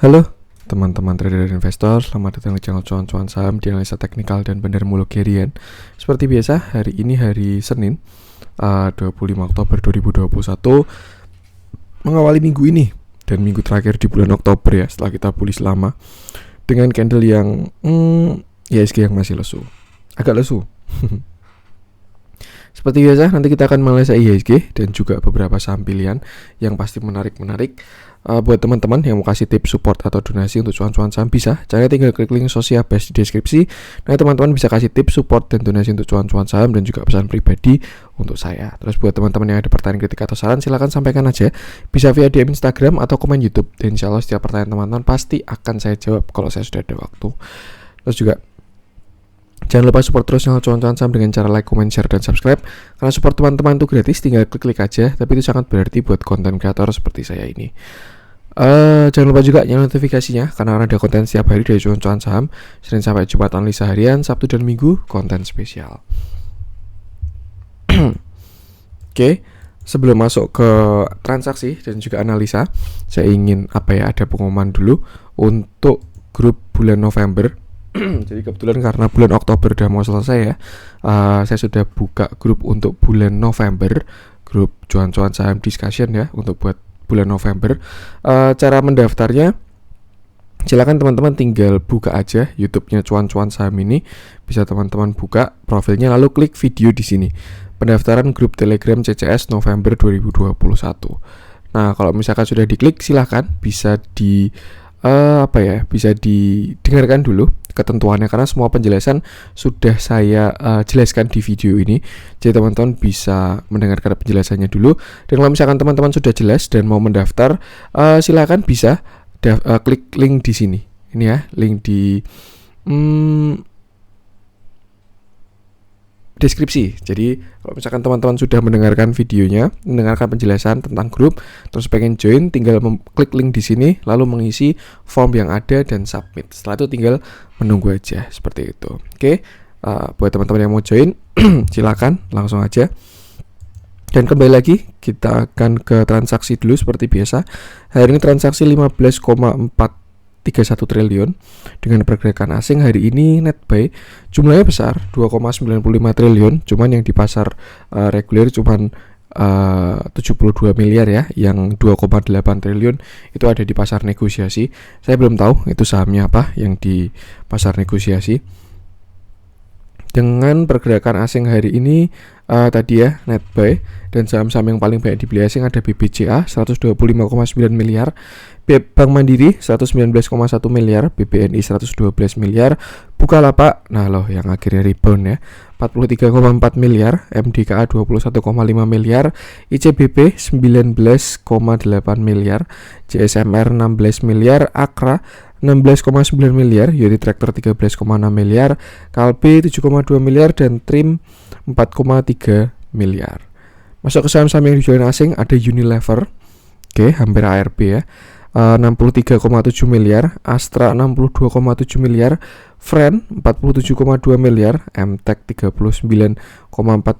Halo teman-teman trader dan investor, selamat datang di channel Cuan-Cuan Saham di analisa teknikal dan pendermologi harian. Seperti biasa, hari ini hari Senin 25 Oktober 2021, mengawali minggu ini dan minggu terakhir di bulan Oktober ya, setelah kita bullish lama dengan candle yang IHSG yang masih lesu, agak lesu. Seperti biasa, nanti kita akan menganalisa IHSG dan juga beberapa saham pilihan yang pasti menarik. Buat teman-teman yang mau kasih tips support atau donasi untuk cuan-cuan saham, bisa caranya tinggal klik link Sociabase di deskripsi. Nah, teman-teman bisa kasih tips support dan donasi untuk cuan-cuan saham dan juga pesan pribadi untuk saya. Terus buat teman-teman yang ada pertanyaan, kritik atau saran, silahkan sampaikan aja, bisa via DM Instagram atau komen YouTube. Dan insya Allah setiap pertanyaan teman-teman pasti akan saya jawab kalau saya sudah ada waktu. Terus juga jangan lupa support terus channel Cuan-Cuan Saham dengan cara like, comment, share, dan subscribe. Karena support teman-teman itu gratis, tinggal klik aja. Tapi itu sangat berarti buat konten kreator seperti saya ini. Jangan lupa juga nyalain notifikasinya, karena ada konten setiap hari dari Cuan-Cuan Saham, Senin sampai Jumat analisa harian, Sabtu dan Minggu konten spesial. Oke, sebelum masuk ke transaksi dan juga analisa, saya ingin ada pengumuman dulu untuk grup bulan November. Jadi kebetulan karena bulan Oktober udah mau selesai ya, saya sudah buka grup untuk bulan November, grup Cuan-Cuan Saham Discussion ya, untuk buat bulan November. Cara mendaftarnya, silakan teman-teman tinggal buka aja YouTube-nya Cuan-Cuan Saham ini, bisa teman-teman buka profilnya lalu klik video di sini. Pendaftaran grup Telegram CCS November 2021. Nah, kalau misalkan sudah diklik, silakan bisa bisa didengarkan dulu ketentuannya, karena semua penjelasan sudah saya jelaskan di video ini. Jadi teman-teman bisa mendengarkan penjelasannya dulu. Dan kalau misalkan teman-teman sudah jelas dan mau mendaftar, silakan bisa klik link di sini. Ini ya, link di deskripsi. Jadi kalau misalkan teman-teman sudah mendengarkan videonya, mendengarkan penjelasan tentang grup, terus pengen join, tinggal klik link di sini, lalu mengisi form yang ada dan submit. Setelah itu tinggal menunggu aja, seperti itu. Oke, buat teman-teman yang mau join, silakan langsung aja. Dan kembali lagi, kita akan ke transaksi dulu seperti biasa. Hari ini transaksi 15,431 triliun dengan pergerakan asing hari ini net buy jumlahnya besar 2,95 triliun, cuman yang di pasar reguler cuman 72 miliar ya, yang 2,8 triliun itu ada di pasar negosiasi. Saya belum tahu itu sahamnya apa yang di pasar negosiasi. Dengan pergerakan asing hari ini tadi ya, net buy, dan saham-saham yang paling banyak dibeli asing ada BBCA 125,9 miliar, Bank Mandiri 119,1 miliar, BBNI 112 miliar, Bukalapak, nah loh yang akhirnya rebound ya, 43,4 miliar, MDKA 21,5 miliar, ICBP 19,8 miliar, JSMR 16 miliar, Akra 16,9 miliar, Yori Tractor 13,6 miliar, Kalbe 7,2 miliar, dan Trim 4,3 miliar. Masuk ke saham-saham yang dijualin asing ada Unilever, hampir ARB ya, 63,7 miliar, Astra 62,7 miliar, Friend 47,2 miliar, MTEK 39,4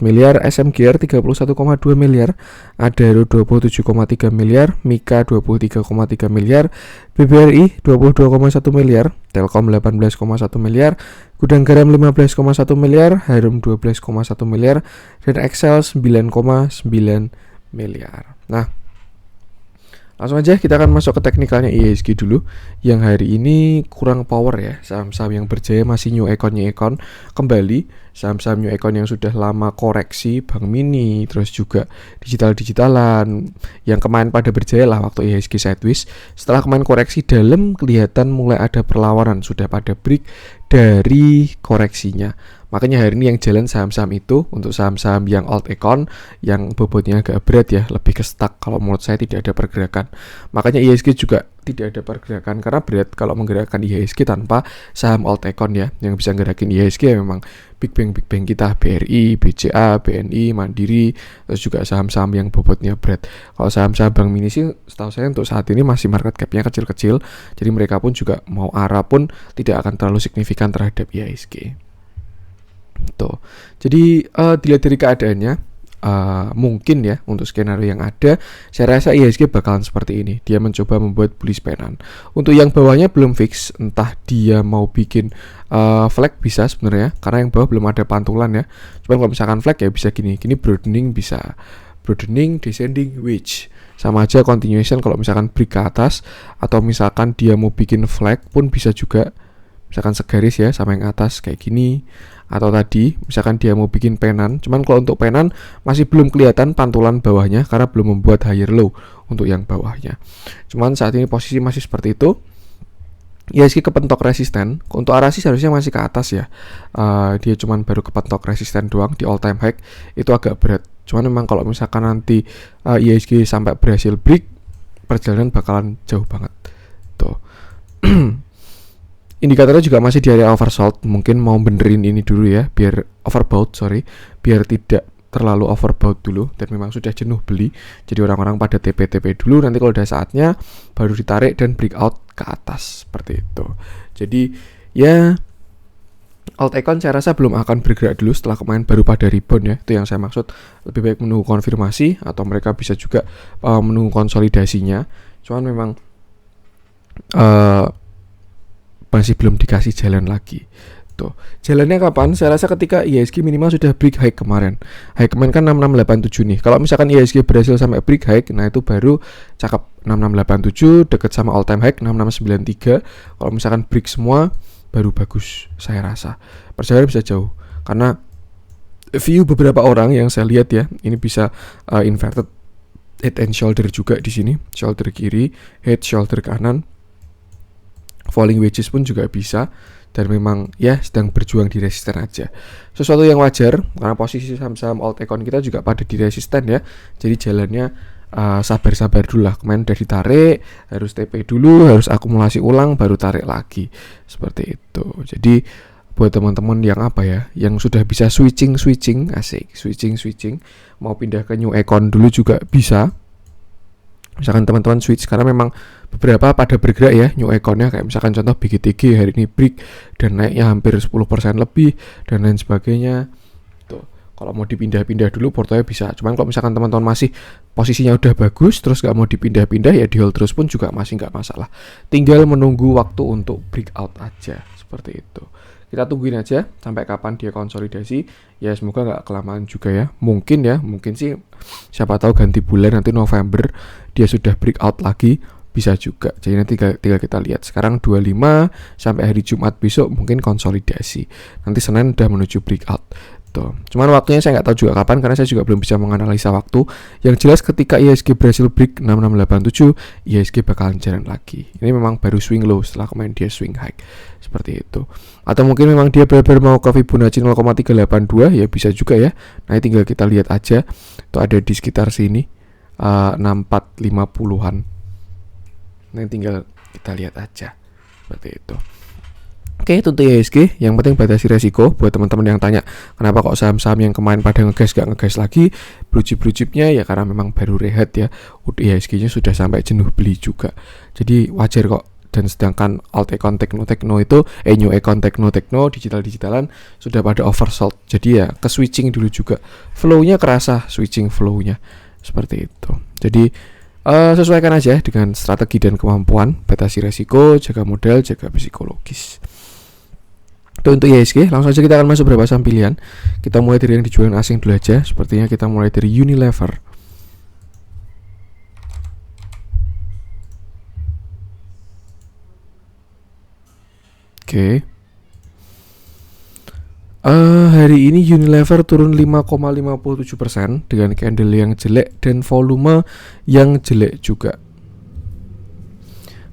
miliar, SMGR 31,2 miliar, Adaro 27,3 miliar, Mika 23,3 miliar, BBRI 22,1 miliar, Telkom 18,1 miliar, Gudang Garam 15,1 miliar, Harum 12,1 miliar, dan Excel 9,9 miliar. Nah, langsung aja kita akan masuk ke teknikalnya IHSG dulu, yang hari ini kurang power ya. Saham-saham yang berjaya masih New Econ kembali. Saham-saham New Econ yang sudah lama koreksi, Bank Mini, terus juga digitalan yang kemarin pada berjaya lah waktu IHSG sideways. Setelah kemarin koreksi dalam, kelihatan mulai ada perlawanan, sudah pada break dari koreksinya. Makanya hari ini yang jalan saham-saham itu untuk saham-saham yang old econ, yang bobotnya agak berat ya, lebih ke stuck. Kalau menurut saya tidak ada pergerakan. Makanya IHSG juga tidak ada pergerakan, karena berat kalau menggerakkan IHSG tanpa saham old econ ya. Yang bisa gerakin IHSG memang big bank kita, BRI, BCA, BNI, Mandiri, terus juga saham-saham yang bobotnya berat. Kalau saham-saham Bank Mini sih setahu saya untuk saat ini masih market cap-nya kecil-kecil, jadi mereka pun juga mau arah pun tidak akan terlalu signifikan terhadap IHSG. Tuh. Jadi dilihat dari keadaannya, mungkin ya untuk skenario yang ada, saya rasa IHSG bakalan seperti ini. Dia mencoba membuat bullish pattern. Untuk yang bawahnya belum fix, entah dia mau bikin flag bisa sebenarnya, karena yang bawah belum ada pantulan ya. Cuman kalau misalkan flag ya bisa gini broadening, bisa broadening, descending wedge, sama aja continuation. Kalau misalkan break ke atas, atau misalkan dia mau bikin flag pun bisa juga, misalkan segaris ya sama yang atas kayak gini. Atau tadi misalkan dia mau bikin penan, cuman kalau untuk penan masih belum kelihatan pantulan bawahnya karena belum membuat higher low untuk yang bawahnya. Cuman saat ini posisi masih seperti itu. IHSG kepentok resisten. Untuk arah sih seharusnya masih ke atas ya. Dia cuman baru kepentok resisten doang di all time high, itu agak berat. Cuman memang kalau misalkan nanti IHSG sampai berhasil break, perjalanan bakalan jauh banget tuh. Indikatornya juga masih di area oversold. Mungkin mau benerin ini dulu ya, biar biar tidak terlalu overbought dulu, dan memang sudah jenuh beli. Jadi orang-orang pada TP-TP dulu, nanti kalau udah saatnya baru ditarik dan breakout ke atas seperti itu. Jadi ya alt icon saya rasa belum akan bergerak dulu setelah kemarin baru pada rebound ya. Itu yang saya maksud, lebih baik menunggu konfirmasi, atau mereka bisa juga menunggu konsolidasinya. Cuman memang masih belum dikasih jalan lagi. Tuh, jalannya kapan? Saya rasa ketika IHSG minimal sudah break high kemarin. High kemarin kan 6687 nih. Kalau misalkan IHSG berhasil sampai break high, nah itu baru cakep. 6687 dekat sama all time high 6693. Kalau misalkan break semua baru bagus saya rasa. Perjalanan bisa jauh. Karena view beberapa orang yang saya lihat ya, ini bisa inverted head and shoulder juga di sini. Shoulder kiri, head shoulder kanan. Falling wedges pun juga bisa, dan memang ya sedang berjuang di resisten aja. Sesuatu yang wajar karena posisi saham-saham alt icon kita juga pada di resisten ya. Jadi jalannya sabar-sabar dulu lah. Kemarin udah ditarik, harus TP dulu, harus akumulasi ulang, baru tarik lagi. Seperti itu. Jadi buat teman-teman yang yang sudah bisa switching, asik, switching, mau pindah ke new icon dulu juga bisa. Misalkan teman-teman switch, karena memang beberapa pada bergerak ya new iconnya, kayak misalkan contoh BGTG hari ini break dan naiknya hampir 10% lebih dan lain sebagainya. Tuh, kalau mau dipindah-pindah dulu portonya bisa. Cuman kalau misalkan teman-teman masih posisinya udah bagus terus gak mau dipindah-pindah, ya di hold terus pun juga masih gak masalah. Tinggal menunggu waktu untuk breakout aja, seperti itu. Kita tungguin aja sampai kapan dia konsolidasi. Ya semoga gak kelamaan juga ya. Mungkin sih siapa tahu ganti bulan nanti November dia sudah breakout lagi, bisa juga. Jadi nanti tinggal kita lihat. Sekarang 25 sampai hari Jumat besok mungkin konsolidasi. Nanti Senin udah menuju breakout. Tuh. Cuman waktunya saya nggak tahu juga kapan, karena saya juga belum bisa menganalisa waktu. Yang jelas ketika IHSG berhasil break 6687, IHSG bakalan jalan lagi. Ini memang baru swing low setelah kemarin dia swing high. Seperti itu. Atau mungkin memang dia benar-benar mau ke Fibonacci 0,382, ya bisa juga ya. Nah, tinggal kita lihat aja. Itu ada di sekitar sini. 6450-an. Nah, tinggal kita lihat aja. Seperti itu. Oke, itu IHSG. Yang penting batasi resiko. Buat teman-teman yang tanya kenapa kok saham-saham yang kemarin pada ngegas gak ngegas lagi, blue chipnya ya karena memang baru rehat ya. IHSG-nya sudah sampai jenuh beli juga. Jadi wajar kok. Dan sedangkan alt icon tekno itu new icon tekno digitalan sudah pada oversold. Jadi ya ke switching dulu juga. Flow-nya kerasa, switching flow-nya. Seperti itu. Jadi sesuaikan aja dengan strategi dan kemampuan, batasi resiko, jaga modal, jaga psikologis. Itu untuk IHSG. Langsung saja kita akan masuk beberapa saham pilihan. Kita mulai dari yang dijualan asing dulu aja. Sepertinya kita mulai dari Unilever. Oke. Hari ini Unilever turun 5,57% dengan candle yang jelek dan volume yang jelek juga.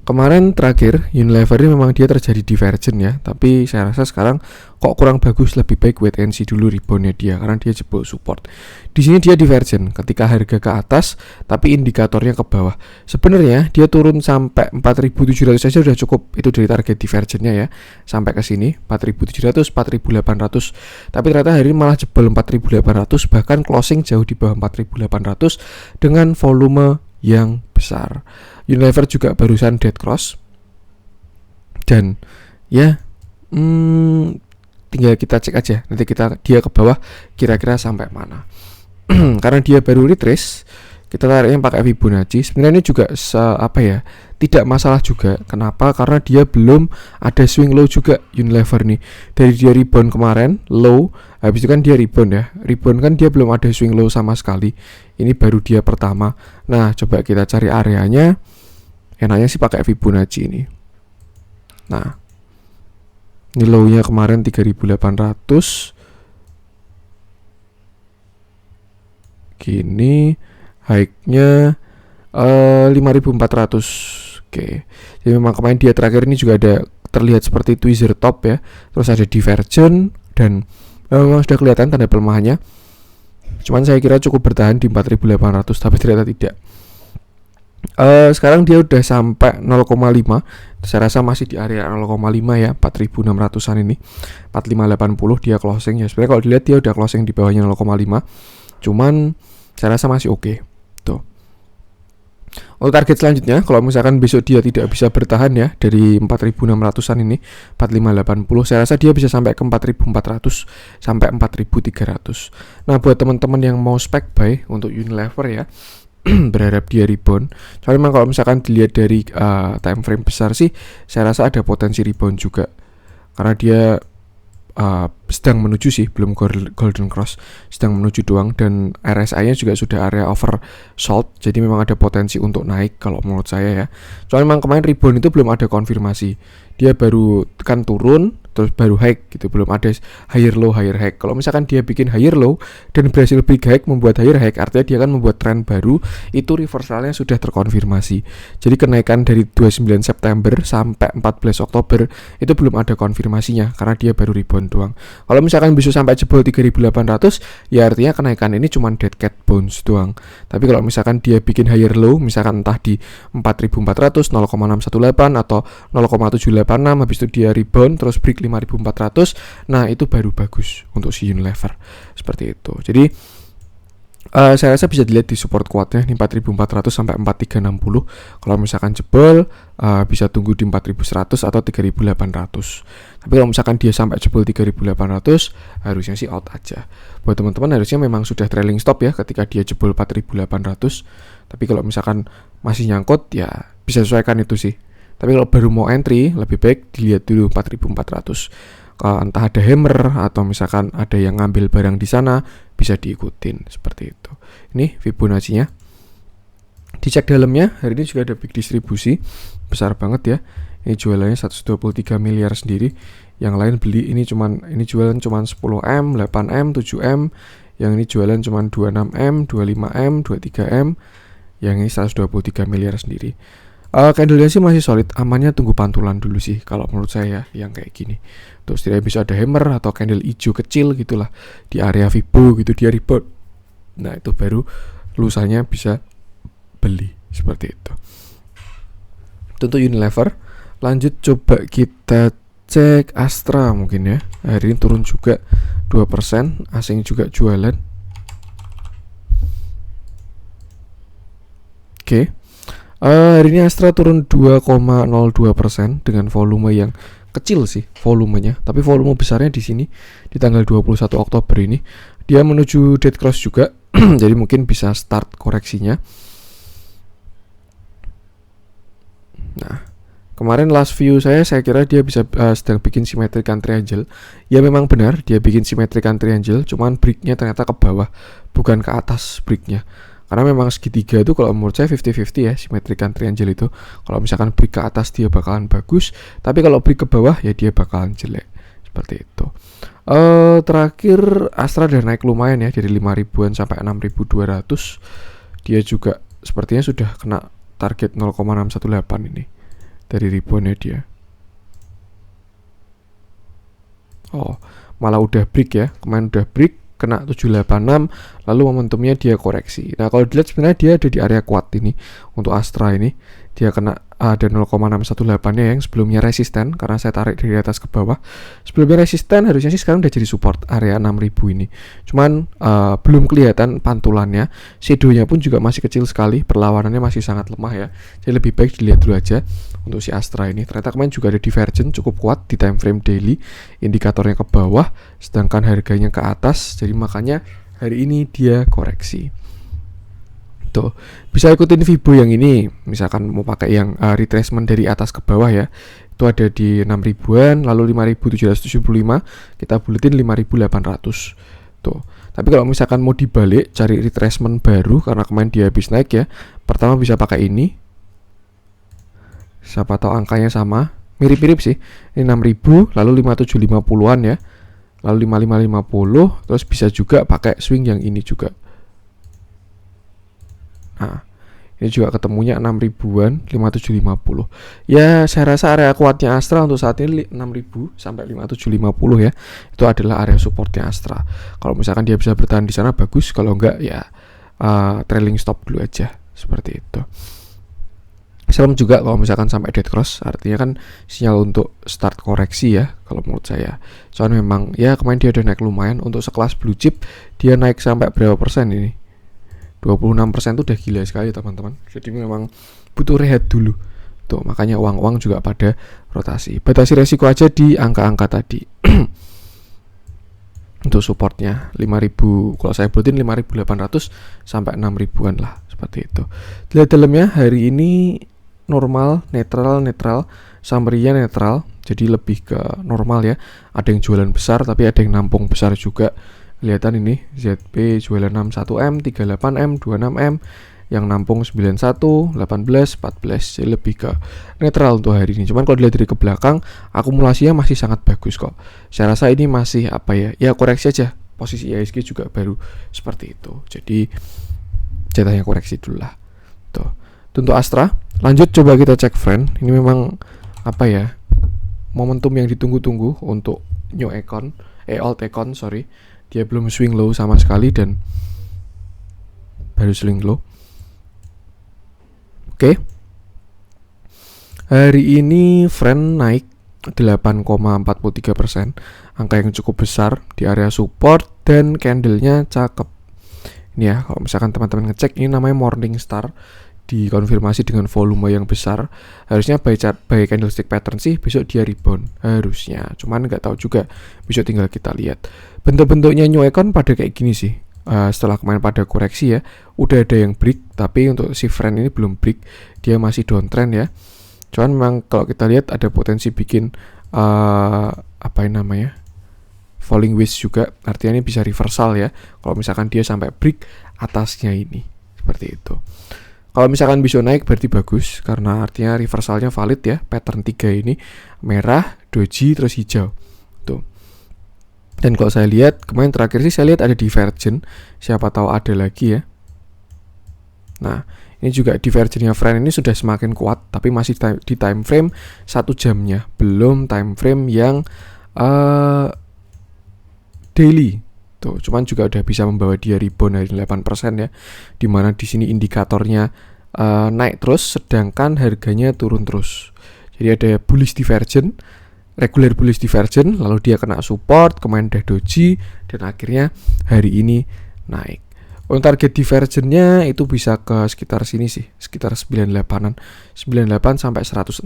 Kemarin terakhir Unilever ini memang dia terjadi divergent ya, tapi saya rasa sekarang kok kurang bagus, lebih baik wait and see dulu reboundnya dia karena dia jebol support. Di sini dia divergent ketika harga ke atas tapi indikatornya ke bawah. Sebenarnya dia turun sampai 4.700 saja sudah cukup, itu dari target divergentnya ya. Sampai ke sini 4.700, 4.800. Tapi ternyata hari ini malah jebol 4.800, bahkan closing jauh di bawah 4.800 dengan volume yang besar. Unilever juga barusan dead cross. Dan ya tinggal kita cek aja nanti dia ke bawah kira-kira sampai mana. karena dia baru retrace, kita tariknya pakai Fibonacci. Sebenarnya ini juga tidak masalah juga. Kenapa? Karena dia belum ada swing low juga Unilever nih. Dari dia rebound kemarin low, habis itu kan dia rebound ya. Rebound kan dia belum ada swing low sama sekali. Ini baru dia pertama. Nah, coba kita cari areanya. Enaknya sih pakai Fibonacci ini. Nah, ini low-nya kemarin 3.800. Gini, high-nya 5.400. Oke. Jadi memang kemarin dia terakhir ini juga ada terlihat seperti tweezer top ya. Terus ada divergent dan memang sudah kelihatan tanda pelemahannya. Cuman saya kira cukup bertahan di 4.800, tapi ternyata tidak. Sekarang dia udah sampai 0,5. Saya rasa masih di area 0,5 ya, 4.600-an ini. 4580 dia closing ya. Sebenarnya kalau dilihat dia udah closing di bawahnya 0,5. Cuman saya rasa masih oke. Tuh. Untuk target selanjutnya, kalau misalkan besok dia tidak bisa bertahan ya dari 4.600-an ini, 4580, saya rasa dia bisa sampai ke 4.400 sampai 4.300. Nah, buat teman-teman yang mau spec buy untuk Unilever ya, berharap dia rebound. Soalnya memang kalau misalkan dilihat dari time frame besar sih, saya rasa ada potensi rebound juga. Karena dia sedang menuju sih, belum golden cross, sedang menuju doang, dan RSI-nya juga sudah area oversold, jadi memang ada potensi untuk naik kalau menurut saya ya. Soalnya memang kemarin rebound itu belum ada konfirmasi, dia baru kan turun terus baru high gitu, belum ada higher low higher high. Kalau misalkan dia bikin higher low dan berhasil break high membuat higher high, artinya dia kan membuat tren baru, itu reversalnya sudah terkonfirmasi. Jadi kenaikan dari 29 September sampai 14 Oktober itu belum ada konfirmasinya karena dia baru rebound doang. Kalau misalkan bisa sampai jebol 3.800, ya artinya kenaikan ini cuma dead cat bounce doang. Tapi kalau misalkan dia bikin higher low, misalkan entah di 4.400, 0,618 atau 0,786, habis itu dia rebound terus break 5.400, nah itu baru bagus untuk si Unilever. Seperti itu. Jadi saya rasa bisa dilihat di support kuatnya nih 4.400 sampai 4.360. Kalau misalkan jebol bisa tunggu di 4.100 atau 3.800. Tapi kalau misalkan dia sampai jebol 3.800, harusnya sih out aja. Buat teman-teman harusnya memang sudah trailing stop ya ketika dia jebol 4.800. Tapi kalau misalkan masih nyangkut ya bisa sesuaikan itu sih. Tapi kalau baru mau entry, lebih baik dilihat dulu 4.400. Entah ada hammer atau misalkan ada yang ngambil barang di sana, bisa diikutin seperti itu. Ini Fibonacci-nya. Dicek dalamnya, hari ini juga ada big distribusi besar banget ya. Ini jualannya 123 miliar sendiri. Yang lain beli ini jualan cuman 10M, 8M, 7M. Yang ini jualan cuman 26M, 25M, 23M. Yang ini 123 miliar sendiri. Candle-nya sih masih solid, amannya tunggu pantulan dulu sih kalau menurut saya yang kayak gini. Terus tidak bisa ada hammer atau candle hijau kecil gitulah di area Fibo gitu, dia rebound. Nah itu baru lusanya bisa beli seperti itu. Tentu Unilever. Lanjut coba kita cek Astra mungkin ya. Hari ini turun juga 2%, asing juga jualan. Oke. Hari ini Astra turun 2,02% dengan volume yang kecil sih volumenya, tapi volume besarnya di sini di tanggal 21 Oktober ini dia menuju dead cross juga. Jadi mungkin bisa start koreksinya. Nah, kemarin last view saya kira dia bisa sedang bikin symmetrical triangle. Ya memang benar dia bikin symmetrical triangle, cuman breaknya ternyata ke bawah bukan ke atas breaknya. Karena memang segitiga itu kalau menurut saya 50-50 ya, symmetrical triangle itu. Kalau misalkan break ke atas dia bakalan bagus, tapi kalau break ke bawah ya dia bakalan jelek. Seperti itu. Terakhir Astra udah naik lumayan ya, dari 5.000-an sampai 6.200. Dia juga sepertinya sudah kena target 0,618 ini dari reboundnya dia. Oh, malah udah break ya. Kemarin udah break, kena 786, lalu momentumnya dia koreksi. Nah kalau dilihat sebenarnya dia ada di area kuat ini. Untuk Astra ini dia kena ada 0,618 nya yang sebelumnya resisten, karena saya tarik dari atas ke bawah. Sebelumnya resisten, harusnya sih sekarang udah jadi support area 6000 ini. Cuman belum kelihatan pantulannya. Shadow-nya pun juga masih kecil sekali, perlawanannya masih sangat lemah ya. Jadi lebih baik dilihat dulu aja untuk si Astra ini. Ternyata kemarin juga ada divergent cukup kuat di time frame daily, indikatornya ke bawah sedangkan harganya ke atas. Jadi makanya hari ini dia koreksi. Tuh, bisa ikutin Fibo yang ini. Misalkan mau pakai yang retracement dari atas ke bawah ya. Itu ada di 6.000-an, lalu 5.775, kita buletin 5.800. Tuh. Tapi kalau misalkan mau dibalik, cari retracement baru karena kemarin dia habis naik ya. Pertama bisa pakai ini. Siapa tahu angkanya sama. Mirip-mirip sih. Ini 6.000, lalu 5.750-an ya. Lalu 5.550, terus bisa juga pakai swing yang ini juga. Nah, ini juga ketemunya 6.000-an, 5.750. Ya, saya rasa area kuatnya Astra untuk saat ini 6.000 sampai 5.750 ya. Itu adalah area supportnya Astra. Kalau misalkan dia bisa bertahan di sana bagus, kalau enggak ya trailing stop dulu aja, seperti itu. Serem juga kalau misalkan sampai dead cross, artinya kan sinyal untuk start koreksi ya kalau menurut saya. Soalnya memang ya kemarin dia udah naik lumayan, untuk sekelas blue chip dia naik sampai berapa persen ini? 26% itu udah gila sekali teman-teman. Jadi memang butuh rehat dulu. Tuh, makanya uang-uang juga pada rotasi. Batasi resiko aja di angka-angka tadi. Untuk supportnya 5.000, kalau saya buletin 5.800 sampai 6.000-an lah, seperti itu. Lihat dalamnya hari ini normal, netral, summary-nya netral. Jadi lebih ke normal ya. Ada yang jualan besar tapi ada yang nampung besar juga. Kelihatan ini ZP jualan 61M, 38M, 26M, yang nampung 91, 18, 14. Jadi lebih ke netral untuk hari ini. Cuman kalau dilihat dari ke belakang, akumulasinya masih sangat bagus kok. Saya rasa ini masih ya koreksi aja. Posisi IHSG juga baru seperti itu. Jadi jatahnya koreksi dulu lah. Tuh. Untuk Astra, lanjut coba kita cek friend. Ini memang momentum yang ditunggu-tunggu untuk old econ, sorry. Dia belum swing low sama sekali dan baru swing low. Oke. Hari ini friend naik 8,43%, angka yang cukup besar di area support dan candlenya cakep. Ini ya, kalau misalkan teman-teman ngecek, ini namanya Morningstar, dikonfirmasi dengan volume yang besar. Harusnya by candlestick pattern sih besok dia rebound harusnya, cuman nggak tahu juga, besok tinggal kita lihat. Bentuk-bentuknya new icon pada kayak gini sih. Setelah kemarin pada koreksi ya, udah ada yang break, tapi untuk si friend ini belum break, dia masih downtrend ya. Cuman memang kalau kita lihat ada potensi bikin falling wedge juga, artinya ini bisa reversal ya. Kalau misalkan dia sampai break atasnya ini, seperti itu. Kalau misalkan bisa naik berarti bagus, karena artinya reversalnya valid ya. Pattern 3 ini merah, doji, terus hijau. Tuh. Dan kalau saya lihat, kemarin terakhir sih saya lihat ada divergent. Siapa tahu ada lagi ya. Nah, ini juga divergentnya friend ini sudah semakin kuat, tapi masih di time frame 1 jamnya, belum time frame yang daily. Tuh, cuman juga udah bisa membawa dia rebound dari 8% ya. Dimana di sini indikatornya naik terus, sedangkan harganya turun terus. Jadi ada bullish divergent, regular bullish divergent, lalu dia kena support, kemarin udah doji, dan akhirnya hari ini naik. Untuk target divergentnya itu bisa ke sekitar sini sih, sekitar 98 sampai 106.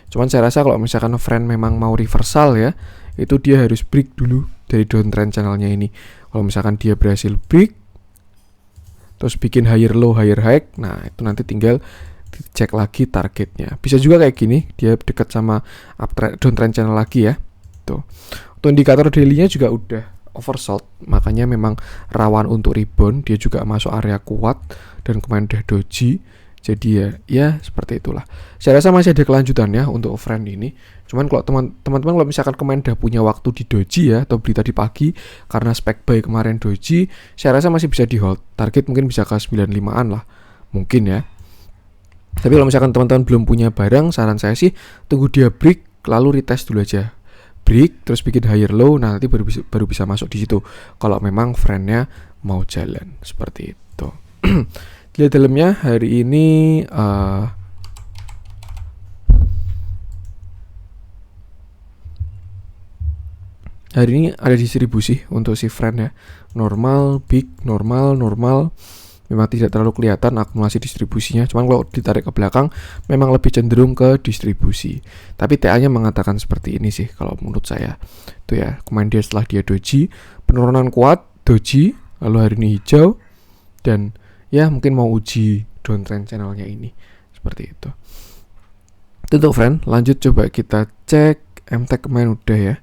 Cuman saya rasa kalau misalkan friend memang mau reversal ya, itu dia harus break dulu dari downtrend channelnya ini. Kalau misalkan dia berhasil break, terus bikin higher low, higher high, nah itu nanti tinggal cek lagi targetnya. Bisa juga kayak gini, dia dekat sama downtrend channel lagi ya. Tuh. Untuk indikator daily-nya juga udah oversold, makanya memang rawan untuk rebound. Dia juga masuk area kuat dan kemarin udah doji. Jadi ya seperti itulah. Saya rasa masih ada kelanjutannya untuk friend ini. Cuman kalau teman-teman kalau misalkan kemarin udah punya waktu di doji ya, atau beli tadi pagi karena spek buy kemarin doji, saya rasa masih bisa di hold. Target mungkin bisa ke 95-an lah. Mungkin ya. Tapi kalau misalkan teman-teman belum punya barang, saran saya sih tunggu dia break lalu retest dulu aja. Break terus bikin higher low, nah nanti baru bisa masuk di situ. Kalau memang friendnya mau jalan seperti itu. Lihat dalamnya hari ini ada distribusi untuk si friend ya. Normal, big, normal. Memang tidak terlalu kelihatan akumulasi distribusinya. Cuman kalau ditarik ke belakang memang lebih cenderung ke distribusi. Tapi TA-nya mengatakan seperti ini sih kalau menurut saya. Itu ya, kemarin setelah dia doji, penurunan kuat, doji, lalu hari ini hijau, dan ya mungkin mau uji downtrend channelnya ini seperti itu. Itu friend, lanjut coba kita cek MTech kemarin udah ya.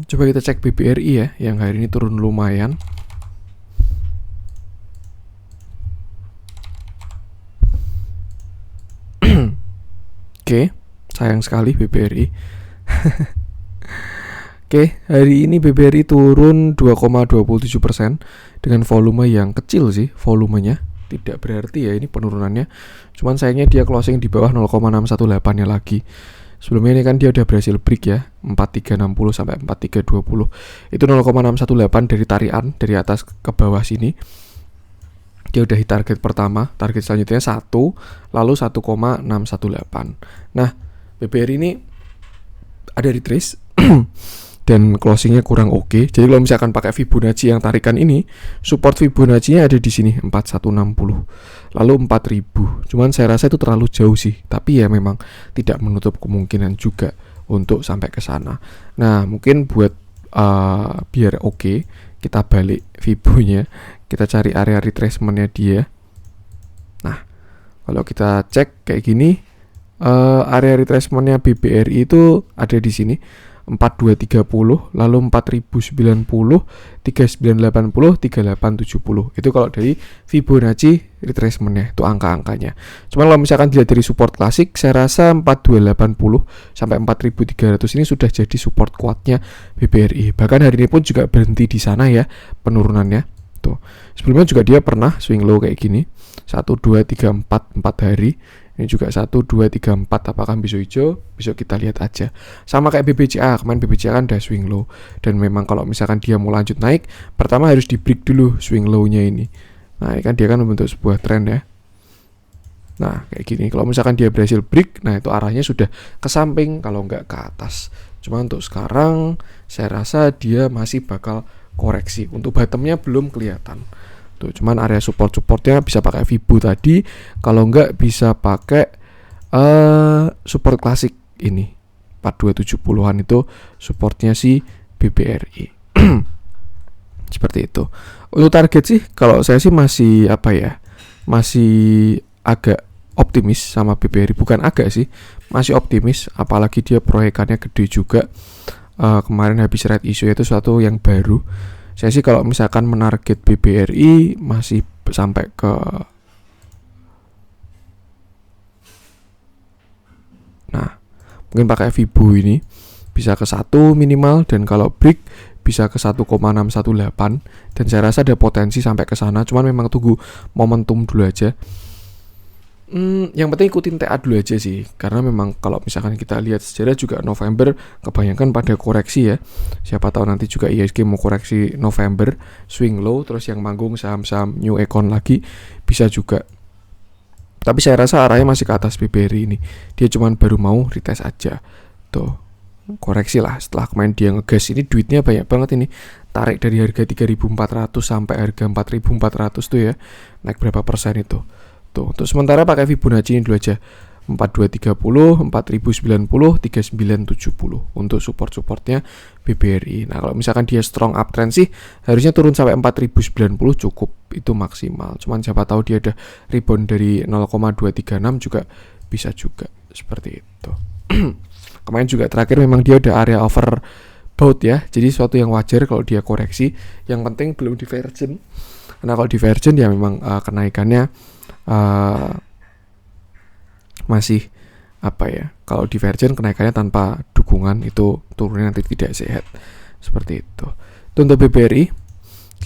Coba kita cek BBRI ya, yang hari ini turun lumayan. Oke, sayang sekali BBRI. Oke, hari ini BBRI turun 2,27% dengan volume yang kecil sih, volumenya. Tidak berarti ya ini penurunannya. Cuman sayangnya dia closing di bawah 0,618-nya lagi. Sebelumnya ini kan dia udah berhasil break ya, 4360 sampai 4320. Itu 0,618 dari tarian dari atas ke bawah sini. Dia udah hit target pertama, target selanjutnya 1, lalu 1,618. Nah, BBRI ini ada retrace dan closingnya kurang oke. Jadi kalau misalkan pakai Fibonacci yang tarikan ini, support Fibonacci-nya ada di sini 4160, lalu 4000. Cuman saya rasa itu terlalu jauh sih, tapi ya memang tidak menutup kemungkinan juga untuk sampai ke sana. Nah, mungkin buat biar oke, kita balik Fibonya, kita cari area retracement-nya dia. Nah, kalau kita cek kayak gini, area retracement-nya BBRI itu ada di sini 4230, lalu 4090, 3980, 3870. Itu kalau dari Fibonacci retracement-nya, itu angka-angkanya. Cuman kalau misalkan dilihat dari support klasik, saya rasa 4280 sampai 4300 ini sudah jadi support kuatnya BBRI. Bahkan hari ini pun juga berhenti di sana ya penurunannya. Tuh. Sebelumnya juga dia pernah swing low kayak gini, 1 2 3 4 hari. Ini juga 1 2 3 4. Apakah besok hijau? Besok kita lihat aja. Sama kayak BBCA, kemarin BBCA kan udah swing low, dan memang kalau misalkan dia mau lanjut naik, pertama harus di break dulu swing low-nya ini. Nah, ini kan dia kan membentuk sebuah trend ya. Nah, kayak gini. Kalau misalkan dia berhasil break, nah itu arahnya sudah ke samping kalau nggak ke atas. Cuma untuk sekarang saya rasa dia masih bakal koreksi. Untuk bottomnya belum kelihatan. Tuh, cuman area support-supportnya bisa pakai Fibo tadi. Kalau nggak bisa pakai support klasik ini 4270-an itu supportnya si BBRI. Seperti itu. Untuk target sih kalau saya sih masih masih agak optimis sama BBRI, bukan agak sih, masih optimis, apalagi dia proyekannya gede juga. Kemarin habis red issue itu suatu yang baru. Saya sih kalau misalkan menarget BBRI masih sampai ke, nah mungkin pakai Fibo ini bisa ke 1 minimal, dan kalau break bisa ke 1,618, dan saya rasa ada potensi sampai ke sana. Cuman memang tunggu momentum dulu aja. Yang penting ikutin TA dulu aja sih, karena memang kalau misalkan kita lihat sejarah juga November kebanyakan pada koreksi ya. Siapa tahu nanti juga IHSG mau koreksi November, swing low, terus yang manggung saham-saham New Econ lagi bisa juga. Tapi saya rasa arahnya masih ke atas BBRI ini. Dia cuman baru mau retest aja. Tuh, koreksi lah setelah kemarin dia ngegas. Ini duitnya banyak banget ini. Tarik dari harga 3.400 sampai harga 4.400 tuh ya. Naik berapa persen itu? Tuh, untuk sementara pakai Fibonacci ini dulu aja. 4230, 4090, 3970 untuk support-supportnya BBRI. Nah, kalau misalkan dia strong uptrend sih harusnya turun sampai 4090 cukup, itu maksimal. Cuman siapa tahu dia ada rebound dari 0,236 juga bisa juga seperti itu. Kemarin juga terakhir memang dia ada area overbought ya. Jadi suatu yang wajar kalau dia koreksi. Yang penting belum divergent. Karena kalau divergent ya memang kenaikannya masih kalau divergent kenaikannya tanpa dukungan, itu turunnya nanti tidak sehat seperti itu. Untuk BBRI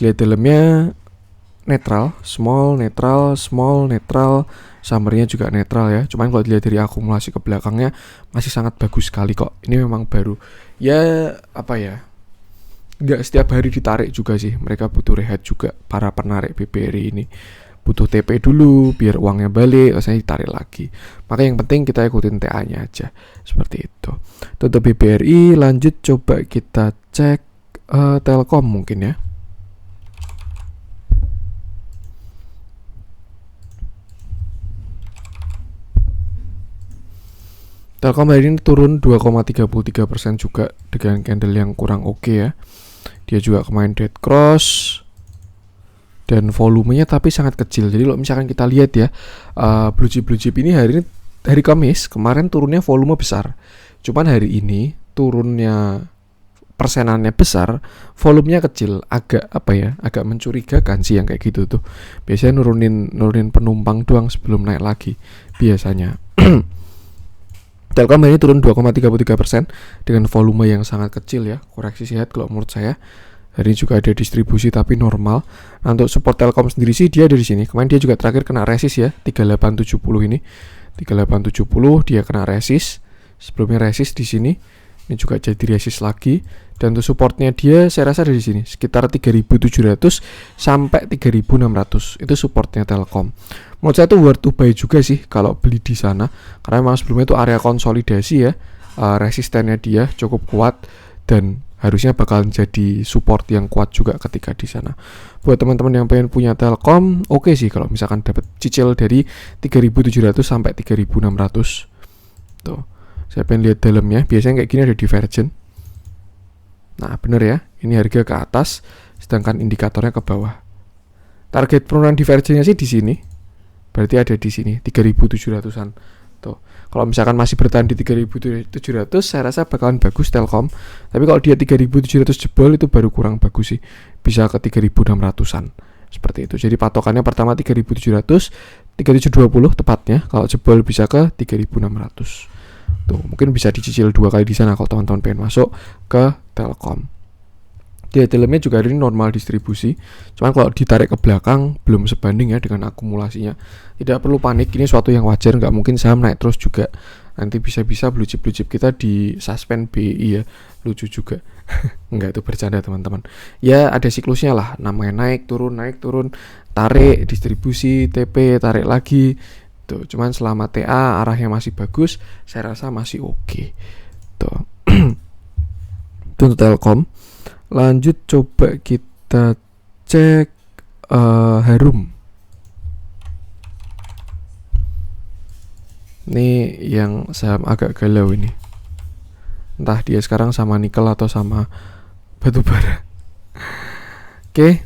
lihat dalamnya netral, small, netral, small, netral, summary-nya juga netral ya. Cuman kalau dilihat dari akumulasi ke belakangnya masih sangat bagus sekali kok. Ini memang baru ya, nggak setiap hari ditarik juga sih, mereka butuh rehat juga para penarik BBRI ini. Butuh TP dulu biar uangnya balik, rasanya ditarik lagi. Maka yang penting kita ikutin TA-nya aja seperti itu. Untuk BBRI lanjut coba kita cek Telkom mungkin ya. Telkom hari ini turun 2,33% juga dengan candle yang kurang oke ya. Dia juga kemarin dead cross dan volumenya tapi sangat kecil. Jadi kalau misalkan kita lihat ya, blue chip ini hari Kamis kemarin turunnya volume besar. Cuman hari ini turunnya persenannya besar, volumenya kecil, agak mencurigakan sih yang kayak gitu tuh. Biasanya nurunin penumpang doang sebelum naik lagi biasanya. Telkom ini turun 2,33% dengan volume yang sangat kecil ya, koreksi sehat kalau menurut saya. Hari ini juga ada distribusi tapi normal. Nah, untuk support Telkom sendiri sih dia dari sini. Kemarin dia juga terakhir kena resist ya, 3870 ini. 3870 dia kena resist. Sebelumnya resist di sini. Ini juga jadi resist lagi. Dan untuk supportnya dia saya rasa dari sini sekitar 3.700 sampai 3.600. Itu supportnya Telkom. Menurut saya itu worth to buy juga sih kalau beli di sana. Karena memang sebelumnya itu area konsolidasi ya. Resistennya dia cukup kuat dan harusnya bakal jadi support yang kuat juga ketika di sana. Buat teman-teman yang pengen punya Telkom, oke sih kalau misalkan dapat cicil dari 3.700 sampai 3.600. Tuh. Saya pengen lihat dalamnya. Biasanya kayak gini ada divergen. Nah, bener ya. Ini harga ke atas sedangkan indikatornya ke bawah. Target penurunan divergennya sih di sini. Berarti ada di sini 3.700-an. Tuh. Kalau misalkan masih bertahan di 3.700, saya rasa bakalan bagus Telkom. Tapi kalau dia 3.700 jebol itu baru kurang bagus sih. Bisa ke 3.600-an. Seperti itu. Jadi patokannya pertama 3.700, 3.720 tepatnya. Kalau jebol bisa ke 3.600. Tuh, mungkin bisa dicicil 2 kali di sana kalau teman-teman pengen masuk ke Telkom. Di dalamnya juga ini normal distribusi. Cuman kalau ditarik ke belakang belum sebanding ya dengan akumulasinya. Tidak perlu panik, ini suatu yang wajar, nggak mungkin saham naik terus juga. Nanti bisa-bisa blue chip kita di suspend BI ya. Lucu juga. Enggak, itu bercanda teman-teman. Ya ada siklusnya lah, namanya naik turun, tarik, distribusi, TP, tarik lagi. Tuh, cuman selama TA arahnya masih bagus, saya rasa masih oke. Tuh. Itu untuk Telkom. Lanjut coba kita cek Harum. Ini yang saham agak galau ini. Entah dia sekarang sama nikel atau sama batu bara. Oke.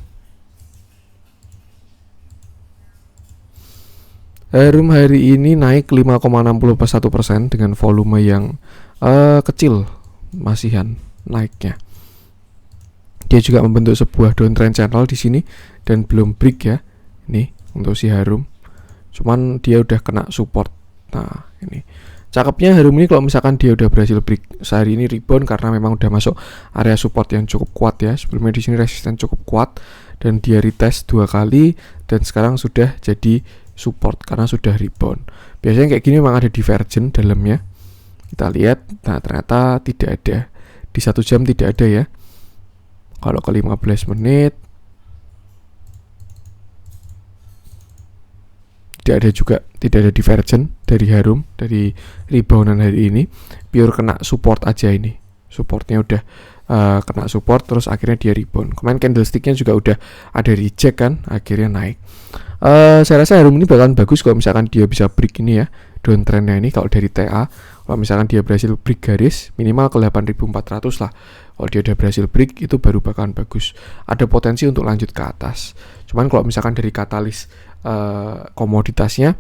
Harum hari ini naik 5,61% dengan volume yang kecil masihan naiknya. Dia juga membentuk sebuah downtrend channel di sini dan belum break ya. Ini untuk si Harum. Cuman dia udah kena support. Nah, ini. Cakepnya Harum ini kalau misalkan dia udah berhasil break sehari ini rebound karena memang udah masuk area support yang cukup kuat ya. Sebelumnya di sini resisten cukup kuat dan dia retest 2 kali dan sekarang sudah jadi support karena sudah rebound. Biasanya kayak gini memang ada divergen dalamnya. Kita lihat, nah ternyata tidak ada. Di 1 jam tidak ada ya. Kalau ke 15 menit tidak ada divergen dari Harum, dari reboundan hari ini. Pure kena support aja ini. Supportnya udah kena support terus akhirnya dia rebound. Kemarin candlesticknya juga udah ada reject kan, akhirnya naik. Saya rasa Harum ini bakalan bagus kalau misalkan dia bisa break ini ya, downtrendnya ini. Kalau dari TA, kalau misalkan dia berhasil break garis minimal ke 8.400 lah. Kalau dia udah berhasil break itu baru bakalan bagus. Ada potensi untuk lanjut ke atas. Cuman kalau misalkan dari katalis komoditasnya,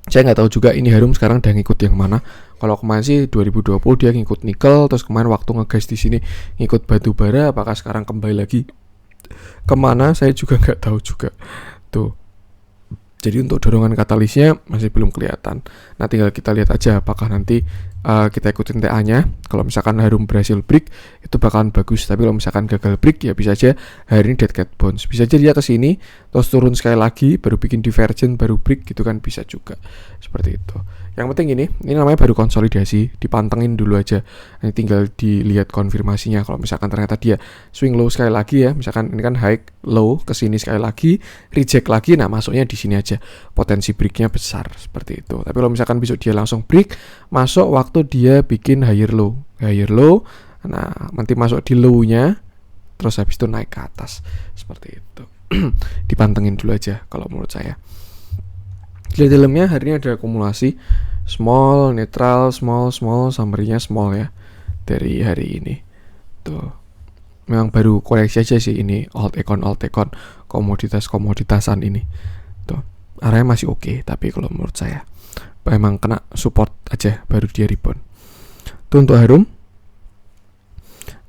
saya nggak tahu juga ini Harum sekarang udah ngikut yang mana. Kalau kemarin sih 2020 dia ngikut nikel, terus kemarin waktu ngegas di sini ngikut batu bara. Apakah sekarang kembali lagi kemana? Saya juga nggak tahu juga. Tuh. Jadi untuk dorongan katalisnya masih belum kelihatan. Nah tinggal kita lihat aja apakah nanti kita ikutin TA-nya. Kalau misalkan Harum berhasil break itu bakalan bagus. Tapi kalau misalkan gagal break ya bisa aja hari ini dead cat bounce. Bisa aja dia kesini terus turun sekali lagi baru bikin divergen baru break gitu kan, bisa juga seperti itu. Yang penting ini namanya baru konsolidasi, dipantengin dulu aja. Ini tinggal dilihat konfirmasinya. Kalau misalkan ternyata dia swing low sekali lagi ya, misalkan ini kan high low kesini sekali lagi, reject lagi, nah masuknya di sini aja. Potensi breaknya besar seperti itu. Tapi kalau misalkan besok dia langsung break, masuk waktu dia bikin higher low, nah nanti masuk di low-nya, terus habis itu naik ke atas seperti itu. Dipantengin dulu aja kalau menurut saya. Di dalamnya hari ini ada akumulasi small, netral, small, summary-nya small ya dari hari ini. Tuh. Memang baru koreksi aja sih ini alt econ komoditas-komoditasan ini. Tuh. Arahnya masih oke, tapi kalau menurut saya memang kena support aja baru dia rebound. Tuh untuk harum.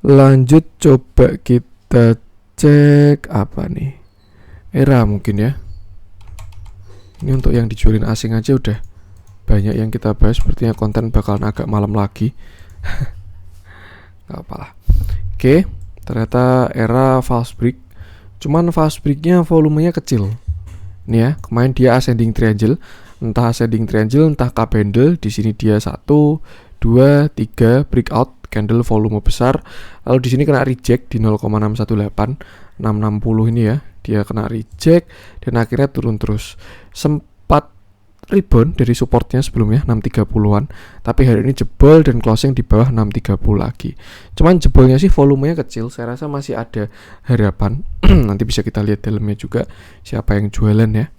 Lanjut coba kita cek apa nih? Era mungkin ya. Ini untuk yang dijualin asing aja udah banyak yang kita bahas. Sepertinya konten bakalan agak malam lagi. Gak apalah. Oke, ternyata era false break. Cuman false breaknya volumenya kecil. Ini ya, kemarin dia ascending triangle, entah ascending triangle, entah candle. Di sini dia 1, 2, 3 breakout candle volume besar. Lalu di sini kena reject di 0,618, 660 ini ya. Dia kena reject dan akhirnya turun terus. Sempat rebound dari supportnya sebelumnya 630-an, tapi hari ini jebol dan closing di bawah 630 lagi. Cuman jebolnya sih volumenya kecil, saya rasa masih ada harapan. Nanti bisa kita lihat dalamnya juga siapa yang jualan ya.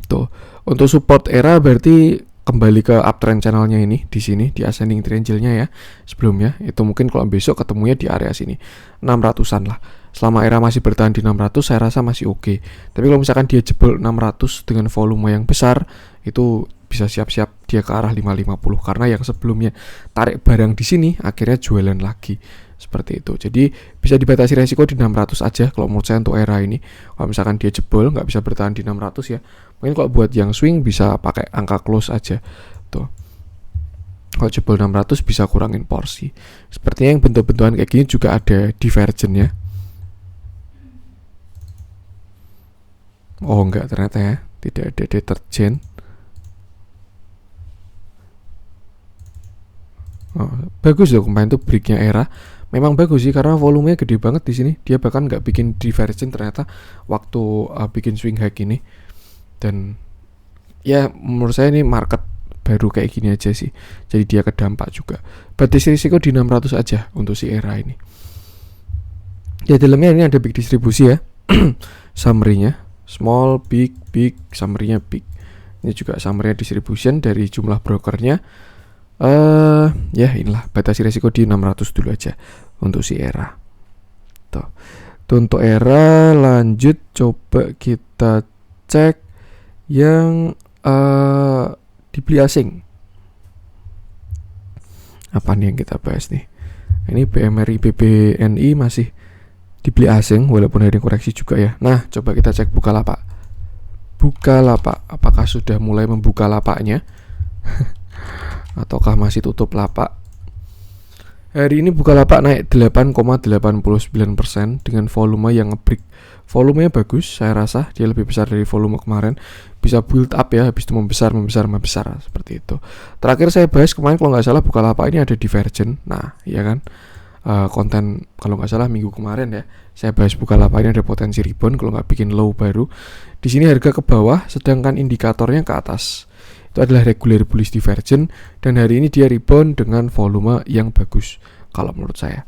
Tuh, untuk support era berarti kembali ke uptrend channelnya ini di sini di ascending triangle-nya ya. Sebelumnya itu mungkin kalau besok ketemunya di area sini 600-an lah. Selama era masih bertahan di 600 saya rasa masih oke. Tapi kalau misalkan dia jebol 600 dengan volume yang besar, itu bisa siap-siap dia ke arah 550 karena yang sebelumnya tarik barang di sini akhirnya jualan lagi. Seperti itu. Jadi bisa dibatasi resiko di 600 aja kalau menurut saya untuk era ini. Kalau misalkan dia jebol nggak bisa bertahan di 600 ya. Mungkin kalau buat yang swing bisa pakai angka close aja. Tuh. Kalau jebol 600 bisa kurangin porsi. Sepertinya yang bentuk-bentukan kayak gini juga ada divergent ya. Oh enggak ternyata ya, tidak ada deterjen. Oh, bagus loh kemarin tuh breaknya era. Memang bagus sih karena volumenya gede banget di sini. Dia bahkan nggak bikin divergent ternyata waktu bikin swing high ini. Dan ya menurut saya ini market baru kayak gini aja sih. Jadi dia kedampak juga. Batas risiko di 600 aja untuk si era ini. Ya dalamnya ini ada big distribusi ya. Summary-nya small, big, summary-nya big. Ini juga summary distribution dari jumlah brokernya. Ya inilah batasi resiko di 600 dulu aja untuk si era. Tuh untuk era lanjut coba kita cek yang dibeli asing. Apa nih yang kita bahas nih? Ini BMRI BBNI masih dibeli asing walaupun hari koreksi juga ya. Nah, coba kita cek Bukalapak. Apakah sudah mulai membuka lapaknya? Ataukah masih tutup lapak? Hari ini Bukalapak naik 8,89% dengan volume yang nge-break. Volumenya bagus, saya rasa dia lebih besar dari volume kemarin. Bisa build up ya, habis itu membesar seperti itu. Terakhir saya bahas kemarin kalau nggak salah Bukalapak ini ada divergent. Nah, ya kan? Konten kalau nggak salah minggu kemarin ya saya bahas Bukalapak ini ada potensi rebound kalau nggak bikin low baru. Di sini harga ke bawah sedangkan indikatornya ke atas. Itu adalah regular bullish divergent dan hari ini dia rebound dengan volume yang bagus kalau menurut saya.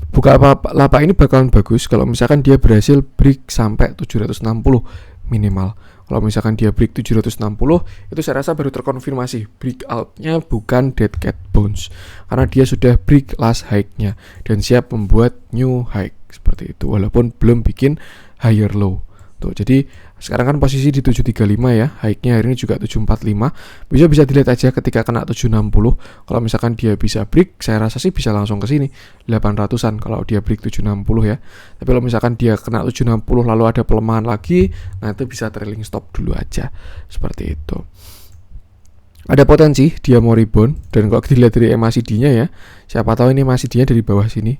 Bukalapak ini bakalan bagus kalau misalkan dia berhasil break sampai 760 minimal. Kalau misalkan dia break 760 itu saya rasa baru terkonfirmasi breakout-nya bukan dead cat bounce karena dia sudah break last high-nya dan siap membuat new high seperti itu walaupun belum bikin higher low. Tuh, jadi sekarang kan posisi di 735 ya, high-nya hari ini juga 745. Bisa dilihat aja ketika kena 760. Kalau misalkan dia bisa break, saya rasa sih bisa langsung ke sini 800-an kalau dia break 760 ya. Tapi kalau misalkan dia kena 760 lalu ada pelemahan lagi, nah itu bisa trailing stop dulu aja. Seperti itu. Ada potensi dia mau rebound dan kalau dilihat dari MACD-nya ya, siapa tahu ini MACD-nya dari bawah sini.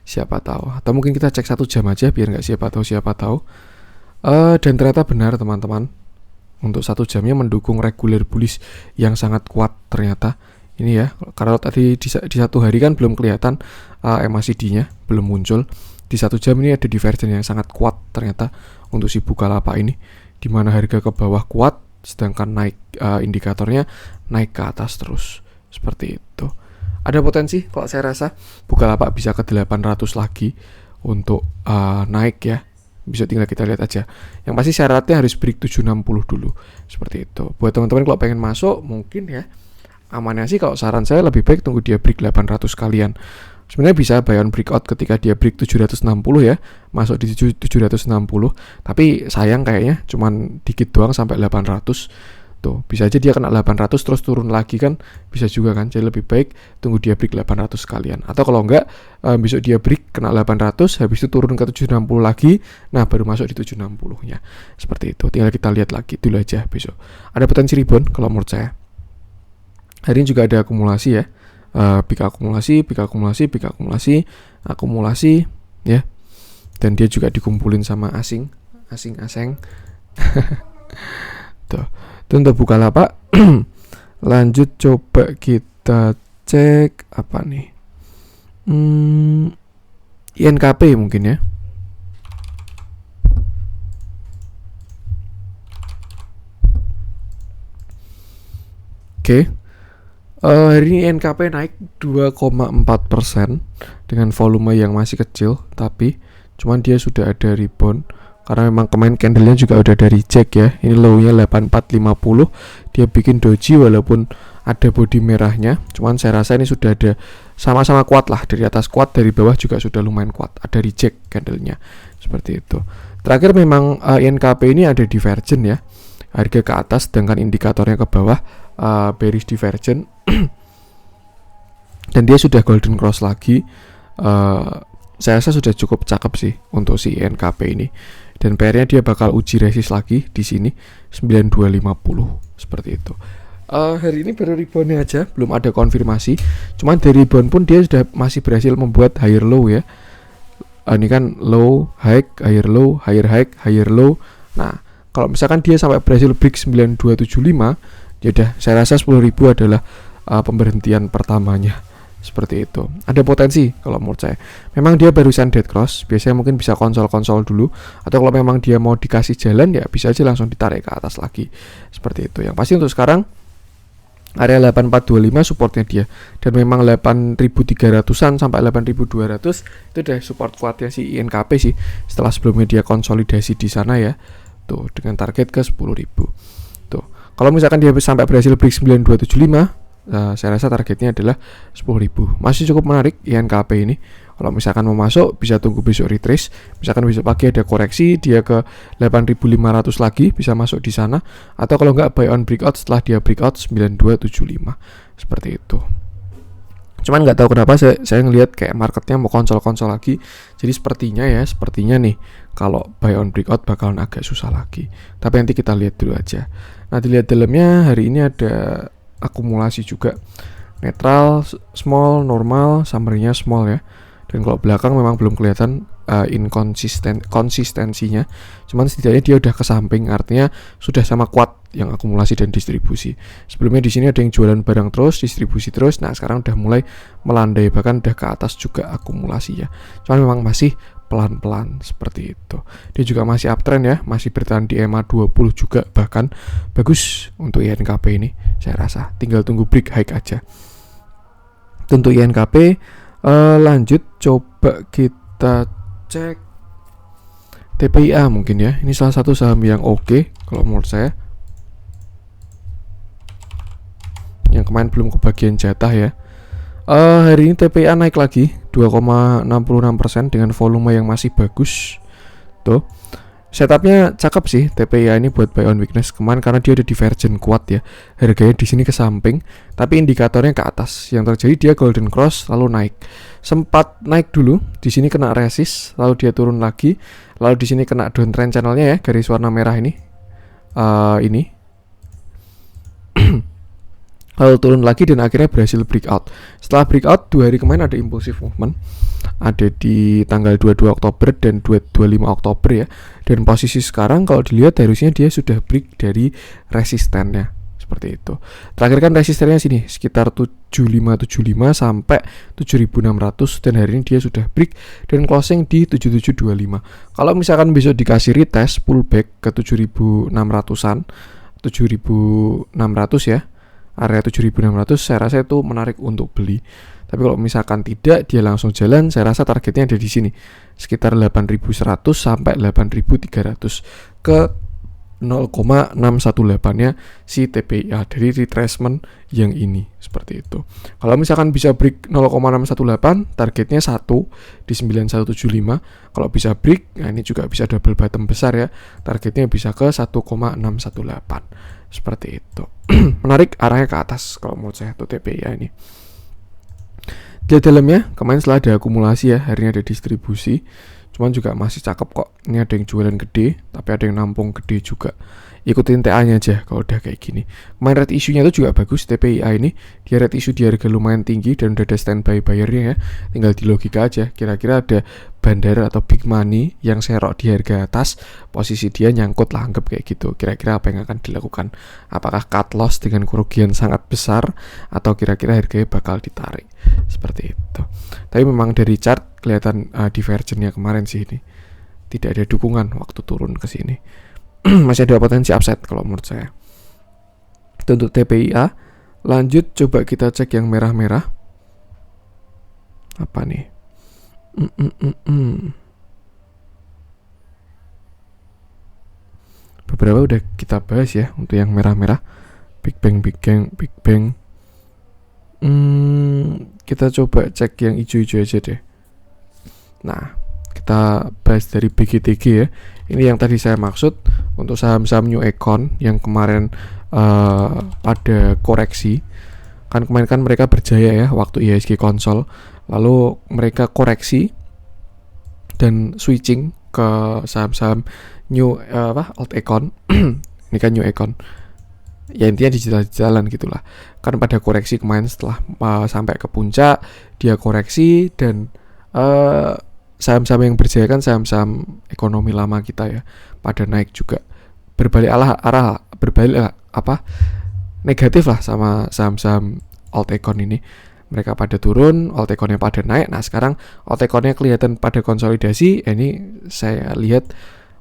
Siapa tahu. Atau mungkin kita cek 1 jam aja biar nggak siapa tahu. Dan ternyata benar teman-teman. Untuk 1 jamnya mendukung regular bullish yang sangat kuat ternyata. Ini ya, karena tadi di 1 hari kan belum kelihatan MACD-nya, belum muncul. Di 1 jam ini ada divergence yang sangat kuat ternyata untuk si Bukalapak ini. Dimana harga ke bawah kuat, sedangkan naik indikatornya naik ke atas terus. Seperti itu. Ada potensi kalau saya rasa Bukalapak bisa ke 800 lagi untuk naik ya. Besok tinggal kita lihat aja. Yang pasti syaratnya harus break 760 dulu. Seperti itu. Buat teman-teman kalau pengen masuk mungkin ya, amannya sih kalau saran saya lebih baik tunggu dia break 800 kalian. Sebenarnya bisa buy on breakout ketika dia break 760 ya, masuk di 760. Tapi sayang kayaknya cuman dikit doang sampai 800. Tuh, bisa aja dia kena 800 terus turun lagi kan, bisa juga kan. Jadi lebih baik tunggu dia break 800 kalian. Atau kalau enggak, besok dia break kena 800, habis itu turun ke 760 lagi, nah baru masuk di 760-nya. Seperti itu. Tinggal kita lihat lagi dulu aja besok. Ada potensi rebound kalau menurut saya. Hari ini juga ada akumulasi ya. Peak akumulasi ya. Dan dia juga dikumpulin sama asing. Tuh. Itu untuk Bukalapak. Lanjut coba kita cek apa nih, INKP mungkin ya. Oke. Hari ini INKP naik 2,4% dengan volume yang masih kecil, tapi cuman dia sudah ada rebound karena memang kemarin candlenya juga udah dari reject ya. Ini low-nya 8450, dia bikin doji walaupun ada body merahnya, cuman saya rasa ini sudah ada sama-sama kuat lah, dari atas kuat, dari bawah juga sudah lumayan kuat, ada reject candlenya seperti itu. Terakhir memang INKP ini ada divergent ya, harga ke atas sedangkan indikatornya ke bawah, bearish divergent. Dan dia sudah golden cross lagi. Saya rasa sudah cukup cakep sih untuk si INKP ini. Dan PR-nya dia bakal uji resist lagi di sini 9250 seperti itu. Hari ini baru reboundnya aja, belum ada konfirmasi. Cuman dari rebound pun dia sudah masih berhasil membuat higher low ya. Ini kan low, high, higher low, higher high, higher low. Nah, kalau misalkan dia sampai berhasil break 9275, ya udah, saya rasa 10.000 adalah pemberhentian pertamanya. Seperti itu. Ada potensi kalau menurut saya. Memang dia barusan dead cross, biasanya mungkin bisa konsol dulu, atau kalau memang dia mau dikasih jalan ya bisa aja langsung ditarik ke atas lagi. Seperti itu. Yang pasti untuk sekarang area 8425 supportnya dia, dan memang 8300-an sampai 8200 itu udah support kuatnya si INKP sih, setelah sebelumnya dia konsolidasi di sana ya. Tuh, dengan target ke 10.000. Tuh. Kalau misalkan dia sampai berhasil break 9275, saya rasa targetnya adalah 10.000. Masih cukup menarik INKP ini. Kalau misalkan mau masuk bisa tunggu besok retrace. Misalkan besok pagi ada koreksi, dia ke 8.500 lagi, bisa masuk di sana. Atau kalau nggak, buy on breakout setelah dia breakout 9275. Seperti itu. Cuman nggak tahu kenapa saya ngelihat kayak marketnya mau konsol lagi. Jadi sepertinya nih kalau buy on breakout bakalan agak susah lagi. Tapi nanti kita lihat dulu aja. Nah, dilihat dalamnya hari ini ada akumulasi juga, netral, small, normal, summary-nya small ya. Dan kalau belakang memang belum kelihatan konsistensinya. Cuman setidaknya dia udah ke samping, artinya sudah sama kuat yang akumulasi dan distribusi. Sebelumnya di sini ada yang jualan barang terus, distribusi terus. Nah, sekarang udah mulai melandai, bahkan udah ke atas juga akumulasi ya. Cuman memang masih pelan-pelan seperti itu. Dia juga masih uptrend ya, masih bertahan di EMA 20 juga, bahkan bagus untuk INKP ini. Saya rasa tinggal tunggu break high aja. Untuk INKP lanjut coba kita cek TPIA mungkin ya. Ini salah satu saham yang oke kalau menurut saya, yang kemarin belum kebagian jatah ya. Hari ini TPIA naik lagi 2,66% dengan volume yang masih bagus. Tuh, setupnya cakep sih TPIA ini buat buy on weakness kemarin, karena dia ada divergent kuat ya. Harganya di sini ke samping, tapi indikatornya ke atas. Yang terjadi dia golden cross lalu naik. Sempat naik dulu, di sini kena resist, lalu dia turun lagi, lalu di sini kena downtrend channelnya ya, garis warna merah ini. Ini lalu turun lagi dan akhirnya berhasil breakout. Setelah breakout 2 hari kemarin ada impulsive movement, ada di tanggal 22 Oktober dan 25 Oktober ya. Dan posisi sekarang kalau dilihat harusnya dia sudah break dari resistennya seperti itu. Terakhir kan resistennya sini sekitar 7575 sampai 7600, dan hari ini dia sudah break dan closing di 7725. Kalau misalkan besok dikasih retest pullback ke 7600-an, 7600 ya, area 7600, saya rasa itu menarik untuk beli. Tapi kalau misalkan tidak, dia langsung jalan, saya rasa targetnya ada di sini sekitar 8.100 sampai 8.300 ke 0,618-nya si TPIA dari retracement yang ini, seperti itu. Kalau misalkan bisa break 0,618, targetnya 1 di 9175. Kalau bisa break, nah ini juga bisa double bottom besar ya, targetnya bisa ke 1,618, seperti itu. Menarik, arahnya ke atas kalau menurut saya tuh TPIA ini. Di dalamnya kemarin setelah ada akumulasi ya, hari ini ada distribusi, cuman juga masih cakep kok. Ini ada yang jualan gede, tapi ada yang nampung gede juga. Ikutin TA-nya aja kalau udah kayak gini. Kemarin red issue-nya itu juga bagus, TPIA ini. Dia red issue di harga lumayan tinggi dan udah ada standby buyer-nya ya. Tinggal di logika aja, kira-kira ada bandar atau big money yang serok di harga atas, posisi dia nyangkut lah, anggap kayak gitu. Kira-kira apa yang akan dilakukan? Apakah cut loss dengan kerugian sangat besar, atau kira-kira harganya bakal ditarik? Seperti itu. Tapi memang dari chart kelihatan divergennya kemarin sih ini. Tidak ada dukungan waktu turun ke sini. Masih ada potensi upside kalau menurut saya. Itu untuk TPIA. Lanjut coba kita cek yang merah-merah. Apa nih? Beberapa udah kita bahas ya untuk yang merah-merah. Big Bang. Kita coba cek yang hijau-hijau aja deh. Nah, kita bahas dari BGTG ya. Ini yang tadi saya maksud untuk saham-saham New Econ yang kemarin pada koreksi. Kan kemarin kan mereka berjaya ya waktu IHSG konsol, lalu mereka koreksi dan switching ke saham-saham New Old Econ. Ini kan New Econ. Ya intinya digital-digitalan gitulah. Kan pada koreksi kemarin setelah sampai ke puncak, dia koreksi dan saham-saham yang berjaya kan saham-saham ekonomi lama kita ya, pada naik juga. Berbalik negatif lah sama saham-saham Old Econ ini. Mereka pada turun, Old Econnya pada naik. Nah sekarang Old Econnya kelihatan pada konsolidasi. Ini saya lihat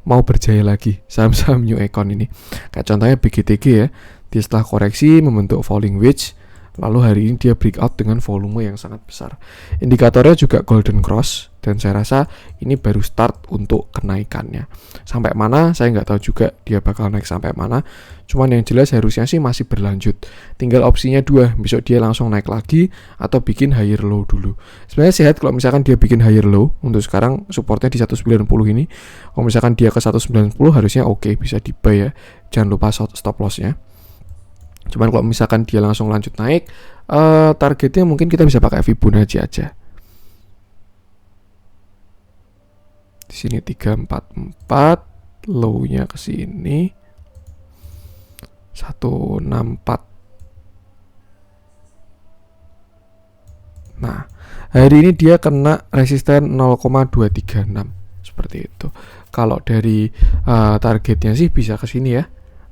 mau berjaya lagi saham-saham New Econ ini. Kayak contohnya BGTG ya, dia setelah koreksi membentuk falling wedge, lalu hari ini dia breakout dengan volume yang sangat besar. Indikatornya juga golden cross, dan saya rasa ini baru start untuk kenaikannya. Sampai mana saya nggak tahu juga dia bakal naik sampai mana. Cuman yang jelas harusnya sih masih berlanjut. Tinggal opsinya dua, besok dia langsung naik lagi atau bikin higher low dulu. Sebenarnya sehat kalau misalkan dia bikin higher low. Untuk sekarang supportnya di 190 ini. Kalau misalkan dia ke 190 harusnya oke, bisa di buy ya. Jangan lupa stop lossnya. Cuman kalau misalkan dia langsung lanjut naik, targetnya mungkin kita bisa pakai Fibonacci aja. Di sini 344, low-nya ke sini 164. Nah, hari ini dia kena resisten 0,236 seperti itu. Kalau dari targetnya sih bisa ke sini ya,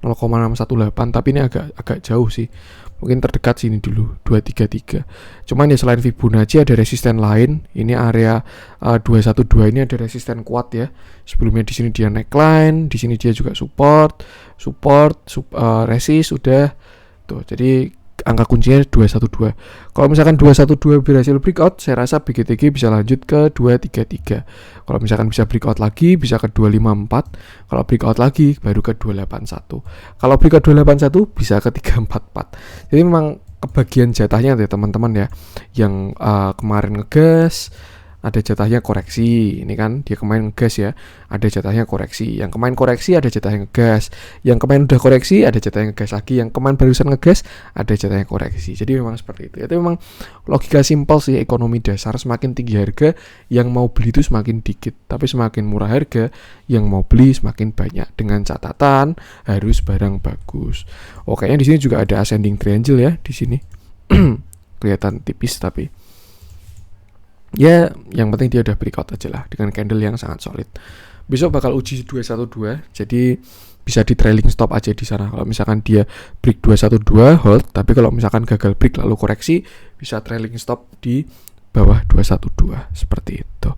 0,618, tapi ini agak jauh sih. Mungkin terdekat sini dulu 233. Cuman ya selain Fibonacci ada resisten lain. Ini area 212 ini ada resisten kuat ya. Sebelumnya di sini dia neckline, di sini dia juga support, resist udah tuh. Jadi angka kuncinya 212. Kalau misalkan 212 berhasil breakout, saya rasa BGTG bisa lanjut ke 233. Kalau misalkan bisa breakout lagi, bisa ke 254. Kalau breakout lagi, baru ke 281. Kalau breakout 281, bisa ke 344. Jadi memang kebagian jatahnya ya teman-teman ya. Yang kemarin ngegas, ada jatahnya koreksi. Ini kan dia kemarin ngegas ya, ada jatahnya koreksi. Yang kemarin koreksi ada jatahnya ngegas. Yang kemarin udah koreksi ada jatahnya ngegas lagi. Yang kemarin barusan ngegas ada jatahnya koreksi. Jadi memang seperti itu. Itu memang logika simpel sih ekonomi dasar. Semakin tinggi harga, yang mau beli itu semakin dikit. Tapi semakin murah harga, yang mau beli semakin banyak. Dengan catatan harus barang bagus. Kayaknya di sini juga ada ascending triangle ya di sini. Kelihatan tipis tapi ya, yang penting dia udah breakout aja lah dengan candle yang sangat solid. Besok bakal uji 212, jadi bisa di trailing stop aja di sana. Kalau misalkan dia break 212 hold, tapi kalau misalkan gagal break lalu koreksi, bisa trailing stop di bawah 212 seperti itu.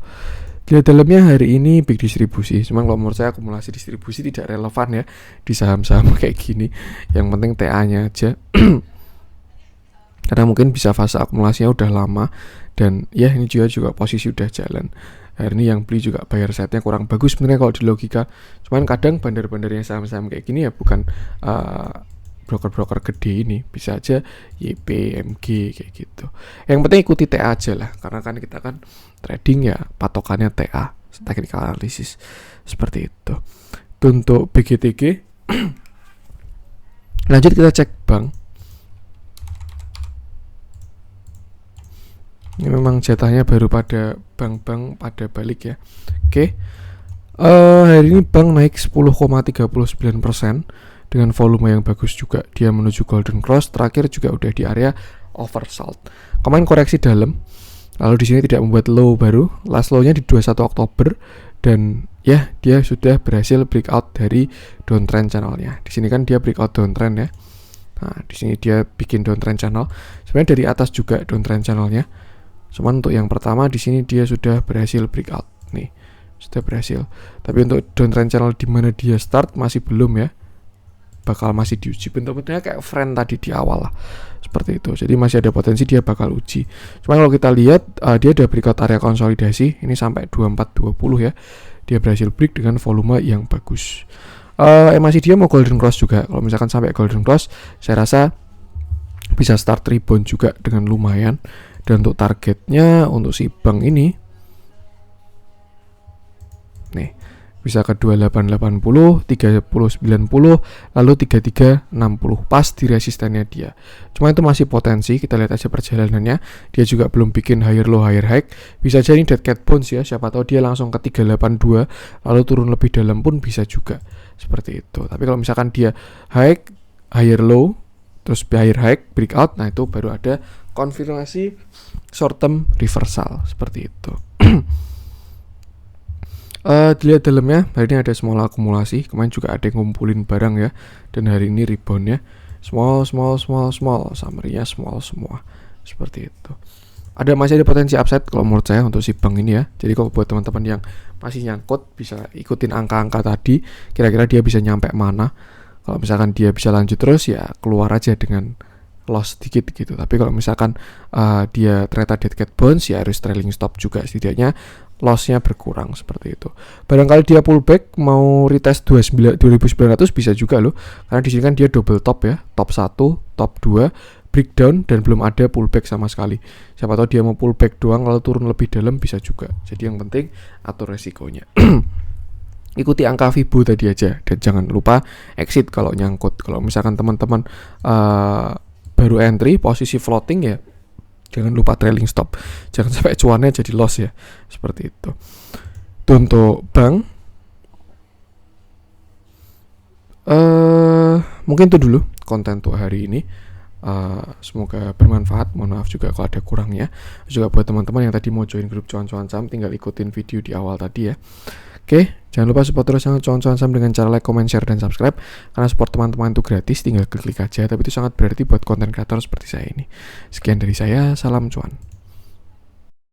Di dalamnya hari ini big distribusi. Cuman kalau menurut saya akumulasi distribusi tidak relevan ya di saham-saham kayak gini. Yang penting TA-nya aja. karena mungkin bisa fase akumulasinya udah lama, dan ya ini juga posisi udah jalan. Hari ini yang beli juga bayar setnya kurang bagus sebenarnya kalau di logika. Cuman kadang bandar-bandar yang saham-saham kayak gini ya bukan broker-broker gede ini, bisa aja YP, MG kayak gitu. Yang penting ikuti TA aja lah, karena kan kita kan trading ya patokannya TA, technical analysis, seperti itu. Untuk BGTG lanjut kita cek bank. Ini memang jatahnya baru pada bank-bank pada balik ya. Oke. Hari ini bank naik 10,39% dengan volume yang bagus juga. Dia menuju golden cross, terakhir juga udah di area oversold. Kemarin koreksi dalam. Lalu di sini tidak membuat low baru. Last low-nya di 21 Oktober dan ya dia sudah berhasil breakout dari downtrend channelnya. Di sini kan dia breakout downtrend ya. Nah, di sini dia bikin downtrend channel. Sebenarnya dari atas juga downtrend channelnya. Cuman untuk yang pertama di sini dia sudah berhasil breakout nih. Sudah berhasil. Tapi untuk downtrend channel di mana dia start masih belum ya. Bakal masih diuji, bentuk-bentuknya kayak friend tadi di awal lah, seperti itu. Jadi masih ada potensi dia bakal uji. Cuma kalau kita lihat dia ada breakout area konsolidasi ini sampai 2420 ya. Dia berhasil break dengan volume yang bagus. Masih dia mau golden cross juga. Kalau misalkan sampai golden cross, saya rasa bisa start rebound juga dengan lumayan. Dan untuk targetnya untuk si bank ini nih bisa ke 2880, 3090, lalu 3360, pas di resistennya dia. Cuma itu masih potensi, kita lihat aja perjalanannya. Dia juga belum bikin higher low higher high. Bisa jadi dead cat bounce ya, siapa tahu dia langsung ke 382 lalu turun lebih dalam pun bisa juga. Seperti itu. Tapi kalau misalkan dia high, higher low, terus higher high, breakout, nah itu baru ada konfirmasi short term reversal seperti itu. Dilihat dalamnya, hari ini ada small akumulasi. Kemarin juga ada yang ngumpulin barang ya. Dan hari ini reboundnya small. Summary-nya small semua. Seperti itu. Masih ada potensi upside kalau menurut saya untuk si bank ini ya. Jadi kalau buat teman-teman yang masih nyangkut, bisa ikutin angka-angka tadi. Kira-kira dia bisa nyampe mana. Kalau misalkan dia bisa lanjut terus ya keluar aja dengan loss sedikit gitu. Tapi kalau misalkan dia ternyata dead cat bounce ya harus trailing stop juga, setidaknya loss-nya berkurang seperti itu. Barangkali dia pullback mau retest 2900 bisa juga loh. Karena di sini kan dia double top ya, top 1, top 2, breakdown dan belum ada pullback sama sekali. Siapa tahu dia mau pullback doang lalu turun lebih dalam bisa juga. Jadi yang penting atur resikonya. Ikuti angka Fibo tadi aja dan jangan lupa exit kalau nyangkut. Kalau misalkan teman-teman baru entry posisi floating ya jangan lupa trailing stop, jangan sampai cuannya jadi loss ya, seperti itu. Untuk bank mungkin itu dulu konten untuk hari ini. Semoga bermanfaat. Mohon maaf juga kalau ada kurangnya. Juga buat teman-teman yang tadi mau join grup cuan-cuan saham, tinggal ikutin video di awal tadi ya. Oke, jangan lupa support terus channel cuan-cuan saham dengan cara like, comment, share, dan subscribe. Karena support teman-teman itu gratis, tinggal klik aja. Tapi itu sangat berarti buat konten kreator seperti saya ini. Sekian dari saya, salam cuan.